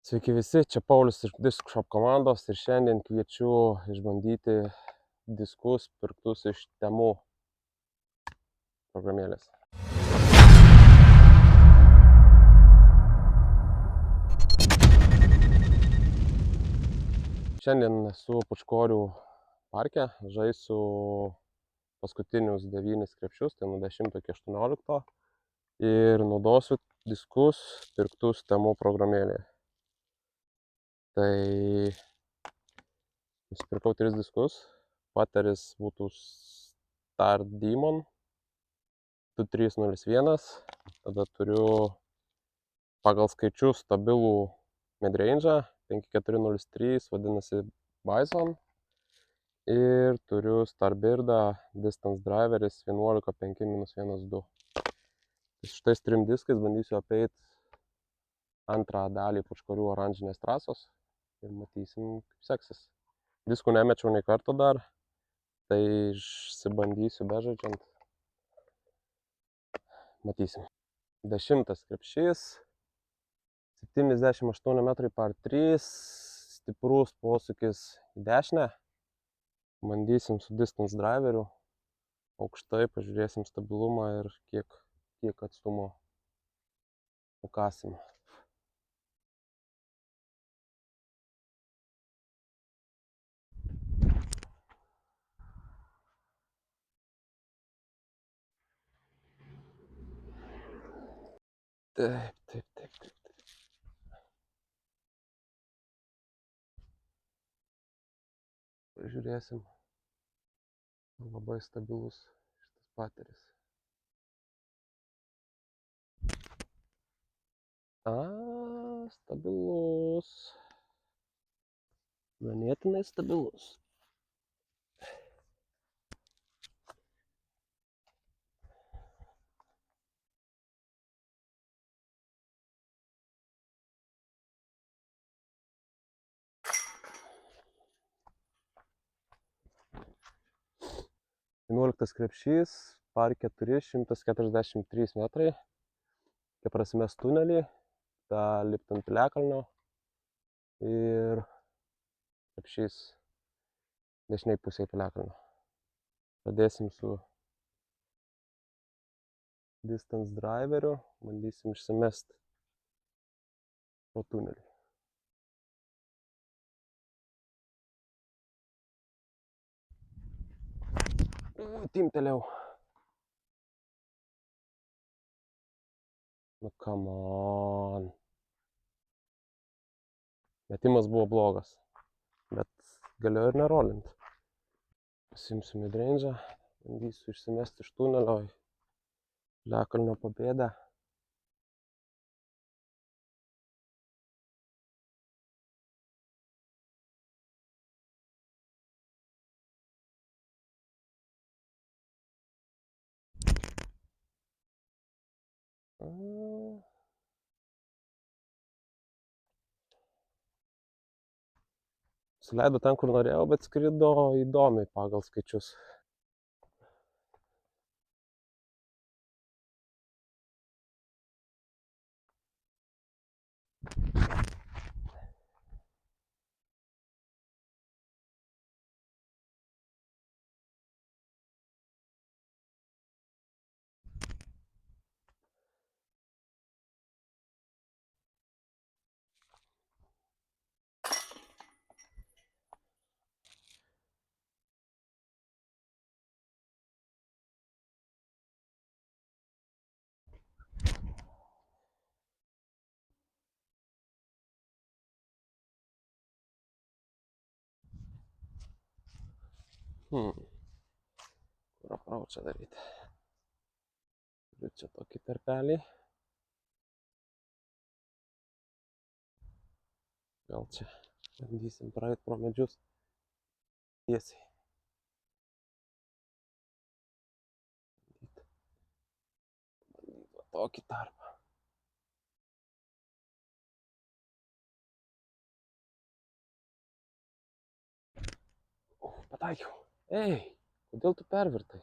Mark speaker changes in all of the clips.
Speaker 1: Sveiki visi, čia Paulius iš Disc Shop komandos ir šiandien kviečiu išbandyti diskus pirktus iš Temu programėlės. Šiandien esu Pučkorių parke, žaisiu paskutinius 9 krepšius, tai nuo 10 iki 18 ir naudosiu diskus pirktus Temu programėlėje. Tai nusipirkau 3 diskus, Pateris būtų Star Demon 2301, tada turiu pagal skaičius stabilų midrange'ą 5403, vadinasi Bison, ir turiu Starbirdą Distance Driveris 115-12. Šitais 3 diskais bandysiu apeiti antrą dalį Pučkorių oranžinės trasos ir matysim, kaip seksis. Diskų nemečiau nei karto dar, tai išsibandysiu bežaidžiant. Matysim. 10 krepšys, 78 metrai par 3, stiprus posūkis į dešinę. Bandysim su Distance Driveriu aukštai, pažiūrėsim stabilumą ir kiek atstumo nukasim. Taip. Pažiūrėsim. Labai stabilus šitas Pateris. Stabilus. Ganėtinai stabilus. Vienuoliktas krepšys, par 4, 143 metrai. Kai prasimės tunelį, tą lipt ant piliakalnio ir krepšys dešiniai pusėje piliakalnio. Pradėsim su Distance Driveriu, bandysim išsimest pro tunelį. Timtelėjau. Nu, come on. Metimas buvo blogas, bet galėjau ir nerolint. Pasimsiu midrange'ą, bandysiu išsimesti iš tunelio į piliakalnio papėdę. Suleido ten, kur norėjau, bet skrido įdomiai pagal skaičius. Kur apraučą daryti? Turiu čia tokį tarpelį. Gal čia bandysim praeit pro medžius tiesiai. Bandyt va tokį tarpą. Pataikiau. Ei, kodėl tu pervirtai?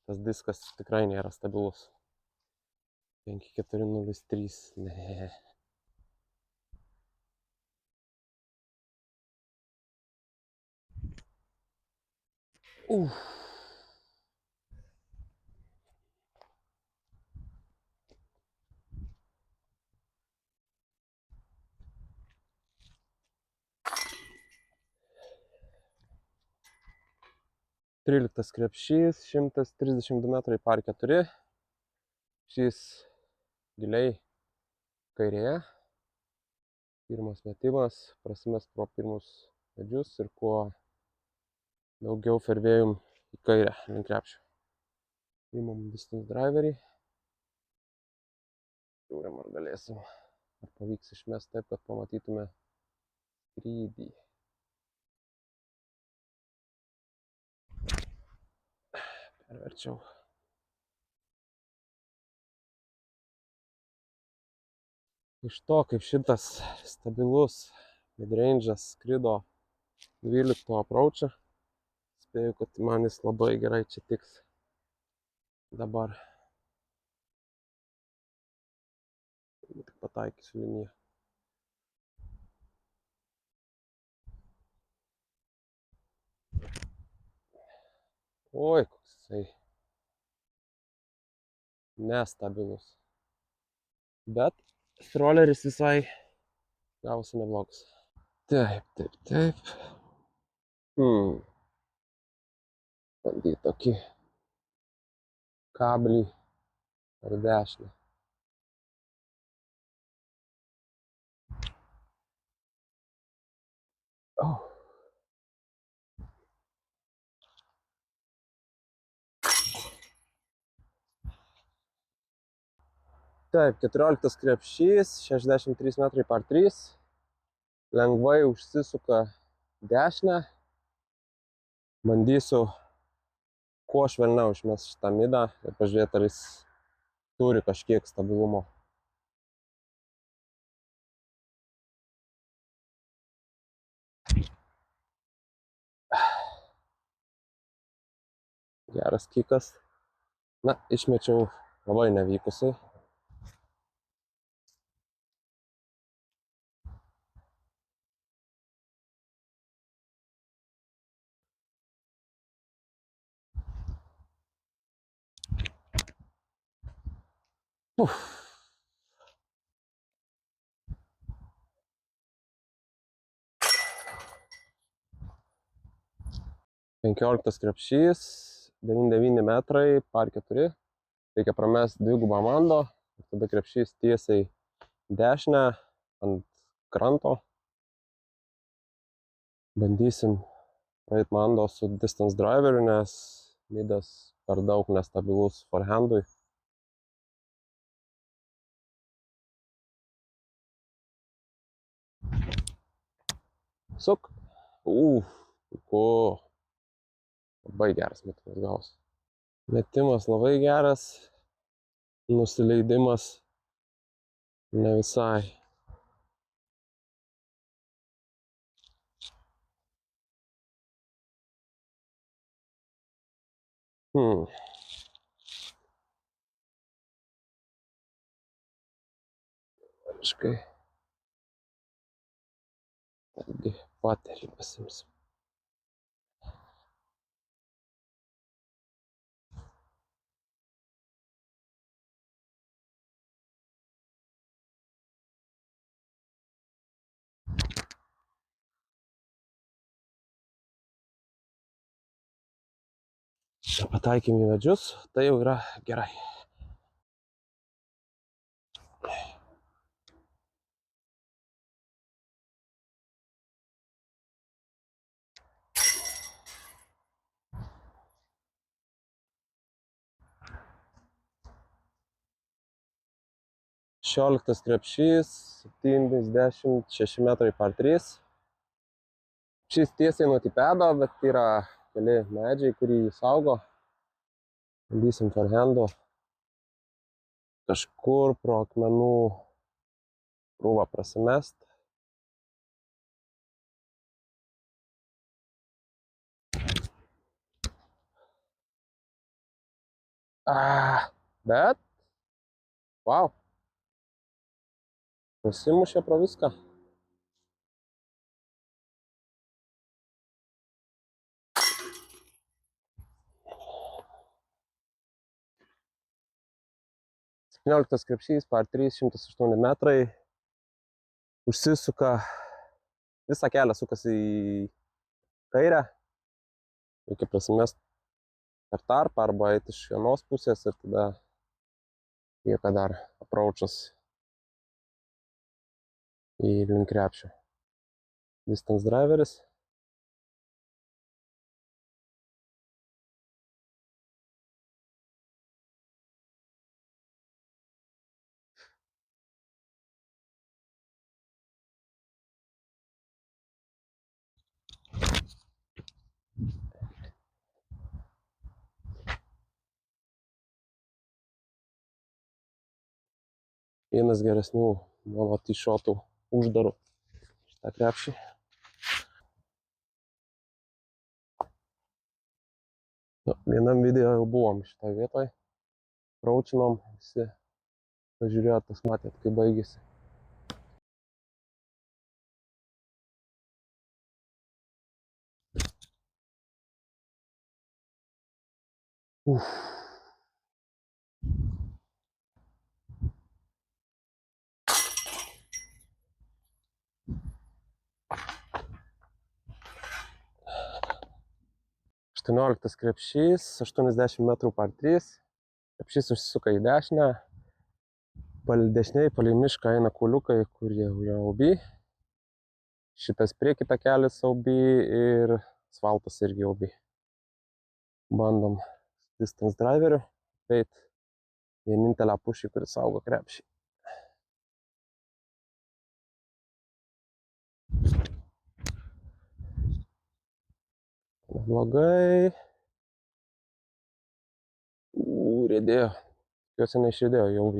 Speaker 1: Tas diskas tikrai nėra stabilus. 5403. Ne. Uf. Tryliktas krepšys, 132 metrai par 4. Šis giliai kairėje. Pirmas metimas, prasimest pro pirmus medžius ir kuo daugiau fairway'um į kairę link krepšio. Imam distance driverį. Žiūrim, ar galėsim, ar pavyks išmest taip, kad pamatytume skrydį. Perverčiau. Iš to, kaip šitas stabilus midrange'as skrido 12 approach'ą, spėju, kad man jis labai gerai čia tiks dabar. Tik pataikysiu liniją. Oi, koks jisai nestabilus. Bet rolleris visai gavosi neblogas. Taip. Bandyti tokį kablį ar dešinę. Taip, 14 krepšys, 63 metrai par 3. Lengvai užsisuka dešinę. Bandysiu kuo švelniau išmest šitą midą ir pažiūrėti, ar jis turi kažkiek stabilumo. Geras kikas. Na, išmečiau labai nevykusiai. Uf. Penkioliktas krepšys, 99 metrai, par 4. Reikia pramest dvigubą mando. Tada krepšys tiesiai dešinę ant kranto. Bandysim praeit mando su distance driveriu, nes midas per daug nestabilus forehandui. Suk. Puiku. Labai geras metimas gavos. Metimas labai geras. Nusileidimas ne visai. Kažkai. Taigi paterį pasimsim. Pataikėm į medžius, tai jau yra gerai. Šešioliktas krepšys, 76 metrai par 3. Šis tiesiai nuo tipedo, bet yra keli medžiai, kurį jį saugo. Bandysim forehandu kažkur pro akmenų krūvą prasimest. Bet Vau. Prasimušė pro viską. Septynioliktas krepšys, par 308 metrai. Užsisuka, visą kelią sukasi į kairę. Reikia prasimest per tarpą arba eiti iš vienos pusės ir tada lieka dar approachas į link krepšio. Distance driveris. Vienas geresnių mano t-shotų uždarų šitą krepšį. Vienam video jau buvom šitoj vietoj. Praučinom, visi pažiūrėjot, tas matėt, kaip baigėsi. Uf. Aštuonioliktas krepšys, 80 metrų par 3. Krepšys užsisuka į dešinę. Dešiniai palei mišką eina kuliukai, kurie yra OB. Šitas prieki takelis OB ir asfaltas irgi OB. Bandom distance driveriu peit vienintelę pušį, kuris saugo krepšį. Neblogai. Riedėjo. Tikiuosi neišriedėjo jau.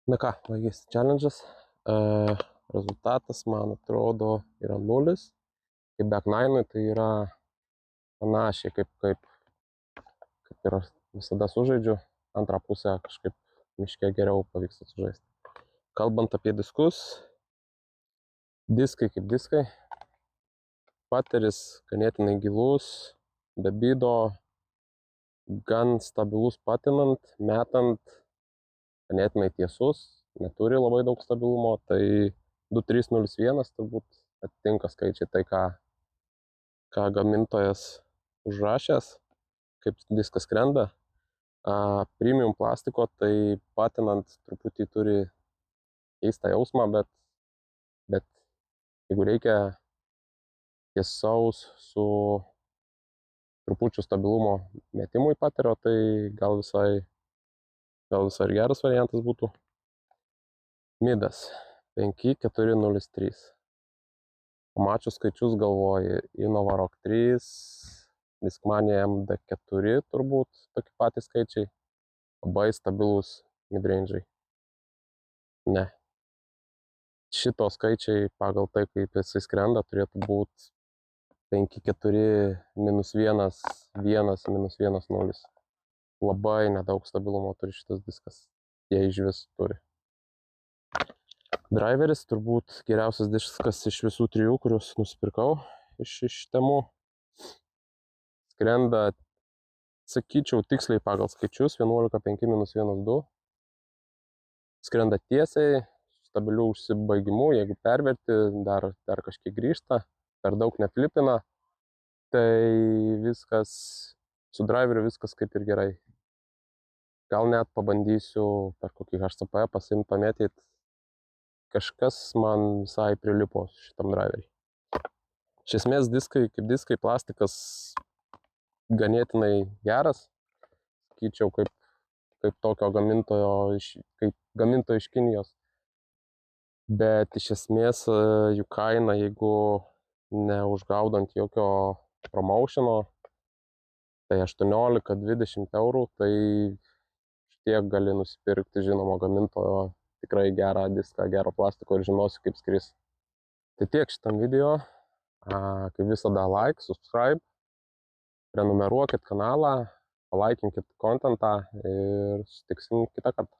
Speaker 1: Na ką, baigėsi challenge'as. Rezultatas, man atrodo, yra 0. Kaip back 9 tai yra panašiai, kaip ir visada sužaidžiu. Antrą pusę kažkaip miške geriau pavyksta sužaisti. Kalbant apie diskus, diskai kaip diskai. Pateris ganėtinai gilus, be bido, gan stabilus patinant, metant, ganėtinai tiesus, neturi labai daug stabilumo, tai 2.3.0.1 turbūt atitinka skaičiai tai, ką gamintojas užrašęs, kaip diskas skrenda. Premium plastiko, tai patinant truputį turi keistą jausmą, bet jeigu reikia tiesaus su trupučiu stabilumo metimui paterio, tai gal visai geras variantas būtų. Midas 5.4.0.3. Pamačius skaičius galvoji Innovarock 3, Discmania MD4 turbūt tokie patys skaičiai. Labai stabilus midrange'ai. Ne. Šito skaičiai pagal tai, kaip jisai skrenda, turėtų būti 5.4-1-1-1-0. Labai nedaug stabilumo turi šitas diskas, jei iš vis turi. Driveris turbūt geriausias diskas iš visų 3, kuriuos nusipirkau iš Temu. Skrenda, sakyčiau, tiksliai pagal skaičius 11.5-1-2. Skrenda tiesiai, stabilių užsibaigimu, jeigu perverti, dar kažkiek grįžta, per daug neflipina, tai viskas, su driveriu viskas kaip ir gerai. Gal net pabandysiu per kokį HCP pasiimti, pamėtyti. Kažkas man visai prilipo šitam driveriui. Iš esmės diskai, kaip diskai, plastikas ganėtinai geras. Sakyčiau, kaip tokio gamintojo, kaip gamintojo iš Kinijos. Bet iš esmės jų kaina, jeigu neužgaudant jokio promotiono, tai 18-20 eurų, tai tiek gali nusipirkti žinomo gamintojo tikrai gerą diską, gero plastiko ir žinosi, kaip skris. Tai tiek šitam video. Kaip visada, like, subscribe, prenumeruokit kanalą, palaikinkit kontentą ir sutiksim kitą kartą.